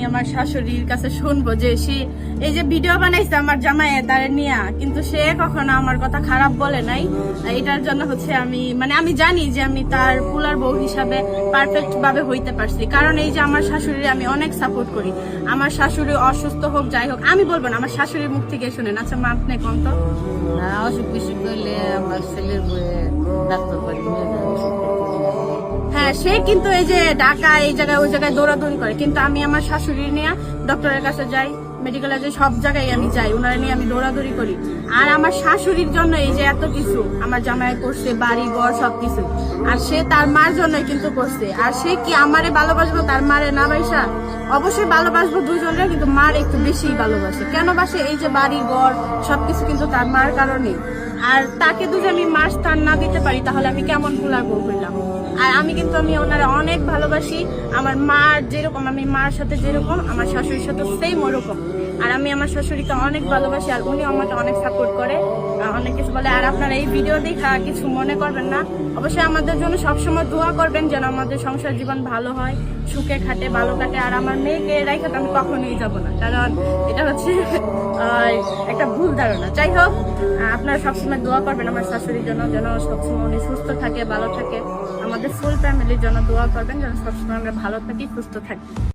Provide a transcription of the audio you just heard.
আমার শাশুড়ির কাছে শুনবো যে সে এই যে ভিডিও বানাইছে আমার জামাই তারে নিয়ে, কিন্তু সে কখনো আমার কথা খারাপ বলে নাই। এটার জন্য হচ্ছে আমি জানি যে আমি তার পুলার বউ হিসাবে পারফেক্ট ভাবে হইতে পারছি, কারণ এই যে আমার শাশুড়ি আমি অনেক সাপোর্ট করি। আমার শাশুড়ি অসুস্থ হোক যাই হোক, আমি বলবো না, আমার শাশুড়ির মুখ থেকে শুনেন। আচ্ছা মা, আপনি কোন তো অসুখ বিসুখ করলে আমার ছেলের বয়ে ডাক্তার বাড়ি নিয়ে যায়। হ্যাঁ, সে কিন্তু এই যে ঢাকা এই জায়গায় ওই জায়গায় দৌড়াদৌড়ি করে, কিন্তু আমি আমার শাশুড়ি নিয়ে ডক্টরের কাছে যাই, মেডিকেলে যাই, সব জায়গায় আমি যাই, ওনারা নিয়ে আমি দৌড়াদৌড়ি করি। আর আমার শাশুড়ির জন্য এই যে এত কিছু আমার জামাই করছে, বাড়ি ঘর সবকিছু, আর সে তার মার জন্যই কিন্তু করছে। আর সে কি আমারে ভালোবাসবো তার মারে না বাইসা? অবশ্যই ভালোবাসবো দুজনে, কিন্তু মার একটু বেশি ভালোবাসে। কেন বাসে? এই যে বাড়ি ঘর সবকিছু কিন্তু তার মার কারণে। আর তাকে যদি আমি মার স্থান না দিতে পারি তাহলে আমি কেমন ভুলার বউ হইলাম? আর আমি ওনারা অনেক ভালোবাসি। আমার মার যেরকম, আমি মার সাথে যেরকম আমার শাশুড়ির সাথে সেম ওরকম। আর আমি আমার শাশুড়িকে অনেক ভালোবাসি, আর উনি আমাকে অনেক সাপোর্ট করে, অনেক কিছু বলে। আর আপনারা এই ভিডিও দেখা কিছু মনে করবেন না, অবশ্যই আমাদের জন্য সবসময় দোয়া করবেন যেন আমাদের সংসার জীবন ভালো হয়, সুখে খাটে, ভালো কাটে। আর আমার মেয়েকে রাইখে আমি কখনোই যাব না, কারণ এটা হচ্ছে একটা ভুল ধারণা। যাই হোক, আপনারা সবসময় দোয়া করবেন আমার শাশুড়ির জন্য, যেন সবসময় উনি সুস্থ থাকে, ভালো থাকে। আমাদের ফুল ফ্যামিলির জন্য দোয়া করবেন যেন সবসময় আমরা ভালো থাকি, সুস্থ থাকি।